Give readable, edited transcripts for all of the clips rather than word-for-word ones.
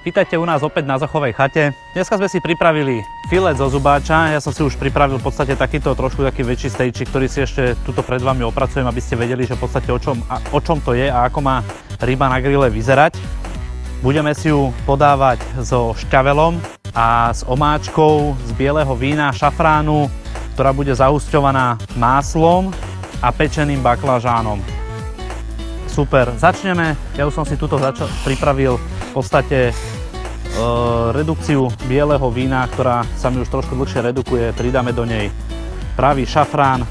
Vítajte u nás opäť na Zochovej chate. Dneska sme si pripravili filet zo zubáča. Ja som si už pripravil v podstate takýto trošku taký väčší stejčik, ktorý si ešte tuto pred vami opracujem, aby ste vedeli, že v podstate o čom to je a ako má ryba na grille vyzerať. Budeme si ju podávať so šťavelom a s omáčkou z bieleho vína, šafránu, ktorá bude zahusťovaná máslom a pečeným baklažánom. Super, začneme. Ja už som si tuto pripravil v podstate redukciu bieleho vína, ktorá sa mi už trošku dlhšie redukuje. Pridáme do nej pravý šafrán,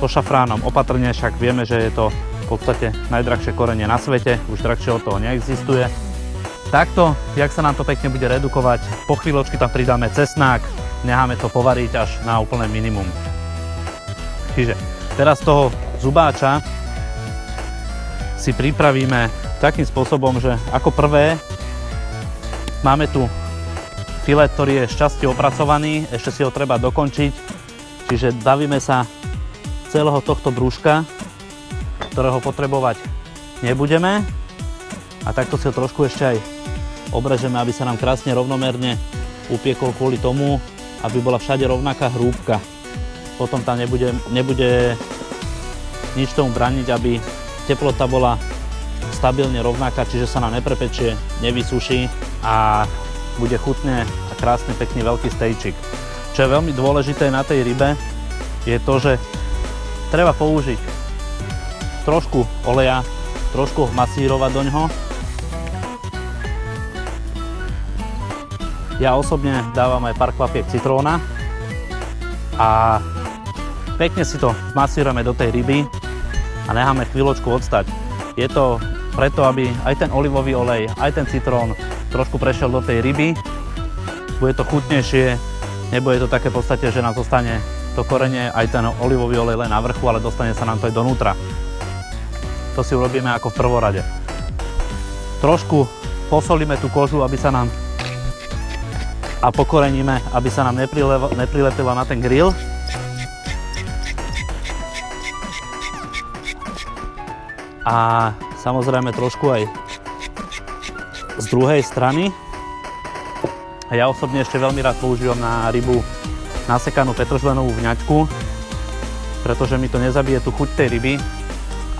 so šafránom opatrne, však vieme, že je to v podstate najdrahšie korenie na svete, už drahšie od toho neexistuje. Takto, jak sa nám to pekne bude redukovať, po chvíľočky tam pridáme cesnák, necháme to povariť až na úplné minimum. Čiže teraz toho zubáča si pripravíme takým spôsobom, že ako prvé máme tu filet, ktorý je šťastie opracovaný, ešte si ho treba dokončiť, čiže bavíme sa celého tohto brúška, ktorého potrebovať nebudeme, a takto si ho trošku ešte aj obrežeme, aby sa nám krásne rovnomerne upiekol, kvôli tomu, aby bola všade rovnaká hrúbka. Potom tam nebude nič tomu brániť, aby teplota bola stabilne rovnaká, čiže sa nám neprepečie, nevysuší a bude chutne a krásne pekný veľký stejčik. Čo je veľmi dôležité na tej rybe, je to, že treba použiť trošku oleja, trošku masírovať do ňoho. Ja osobne dávam aj pár kvapiek citróna a pekne si to masírujeme do tej ryby a necháme chvíľočku odstať. Je to preto, aby aj ten olivový olej, aj ten citrón trošku prešiel do tej ryby. Bude to chutnejšie, nebude to také v podstate, že nám zostane to korenie, aj ten olivový olej len na vrchu, ale dostane sa nám to aj donútra. To si urobíme ako v prvorade. Trošku posolíme tú kožu, aby sa nám a pokoreníme, aby sa nám neprilepila na ten grill. A samozrejme trošku aj z druhej strany. Ja osobne ešte veľmi rád používam na rybu nasekanú petržlenovú vňaťku, pretože mi to nezabije tú chuť tej ryby,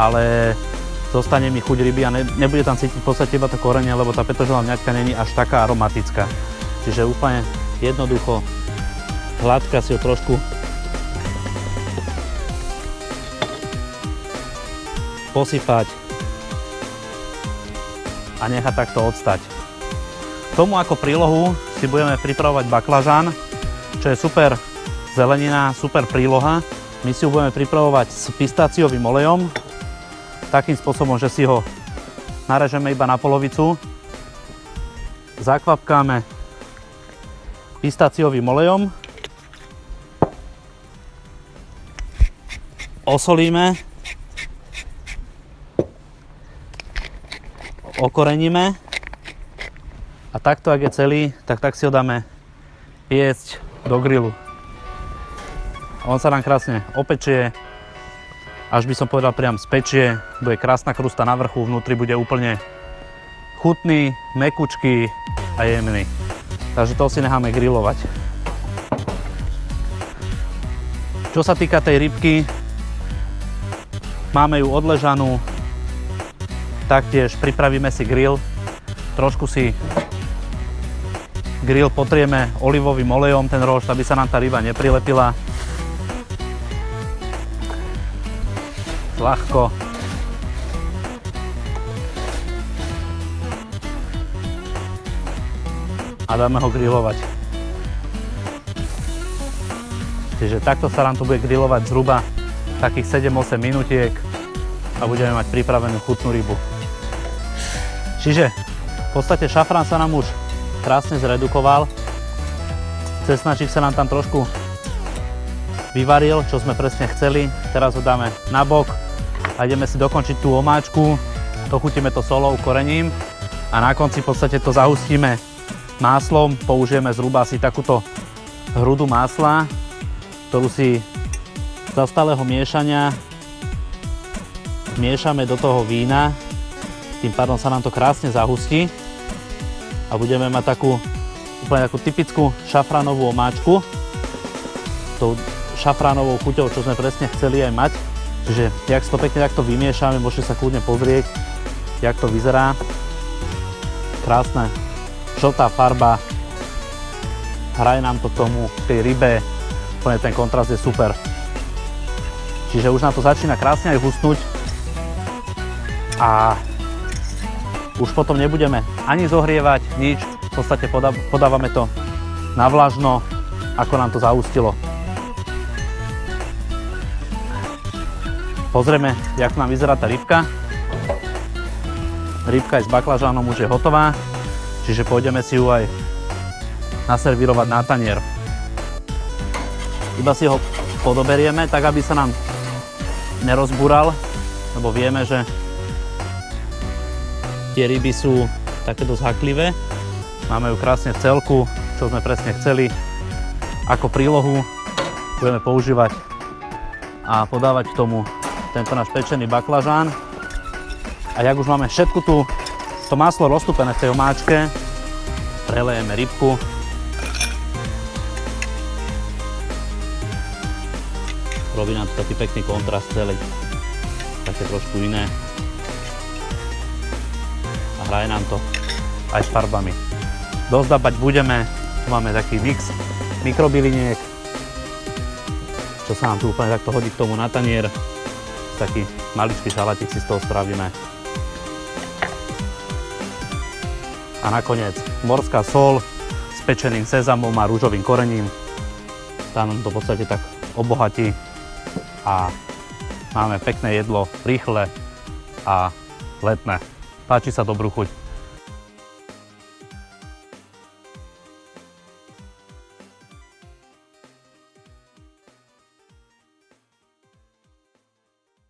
ale zostane mi chuť ryby a nebude tam cítiť v podstate iba to korenie, lebo tá petržlenová vňaťka není až taká aromatická. Čiže úplne jednoducho, hladká si ho trošku posypať a nechať takto odstať. K tomu ako prílohu si budeme pripravovať baklažán, čo je super zelenina, super príloha. My si ho budeme pripravovať s pistáciovým olejom, takým spôsobom, že si ho narežeme iba na polovicu, zakvapkáme pistáciovým olejom, osolíme, okoreníme a takto, ak je celý, tak si ho dáme piecť do grillu. On sa nám krásne opečie, až by som povedal priam spečie, bude krásna krusta na vrchu, vnútri bude úplne chutný, mekučký a jemný. Takže to si necháme grilovať. Čo sa týka tej rybky, máme ju odležanú, taktiež pripravíme si grill, trošku si grill potrieme olivovým olejom, ten rošt, aby sa nám tá ryba neprilepila. Ľahko. A dáme ho grilovať. Čiže takto sa nám to bude grilovať zhruba takých 7-8 minutiek a budeme mať pripravenú chutnú rybu. Čiže v podstate šafrán sa nám už krásne zredukoval. Cesnačík sa nám tam trošku vyvaril, čo sme presne chceli. Teraz ho dáme na bok a ideme si dokončiť tú omáčku. Dochutíme to solou, korením a na konci v podstate to zahustíme máslom. Použijeme zhruba asi takúto hrudu másla, ktorú si za stáleho miešania miešame do toho vína. Tým pádom sa nám to krásne zahustí a a budeme mať takú úplne takú typickú šafránovú omáčku. Tou šafránovou chuťou, čo sme presne chceli aj mať. Čiže jak to pekne takto vymiešame, môžete sa kľudne pozrieť, jak to vyzerá. Krásne, žltá farba, hraje nám to k tomu, k tej rybe, úplne ten kontrast je super. Čiže už nám to začína krásne aj husnúť a už potom nebudeme ani zohrievať, nič, v podstate podávame to na vlažno, ako nám to zaustilo. Pozrieme, jak nám vyzerá tá rybka. Rybka aj s baklažánom už je hotová, čiže pôjdeme si ju aj naservírovať na tanier. Iba si ho podoberieme, tak aby sa nám nerozbúral, lebo vieme, že tie ryby sú také dosť haklivé. Máme ju krásne v celku, čo sme presne chceli. Ako prílohu budeme používať a podávať k tomu tento náš pečený baklažán. A jak už máme všetku to maslo roztúpené v tej omáčke, prelejeme rybku. Robí nám to taký pekný kontrast celý, také trošku iné. A hraje nám to aj s farbami. Dozdabať budeme, tu máme taký mix mikrobyliniek, čo sa nám tu úplne takto hodí k tomu na tanier. Taký maličký šalatík si z toho spravíme. A nakoniec morská soľ s pečeným sezamom a rúžovým korením. Tá nám to v podstate tak obohatí a máme pekné jedlo, rýchle a letné. Páči sa, dobrú chuť.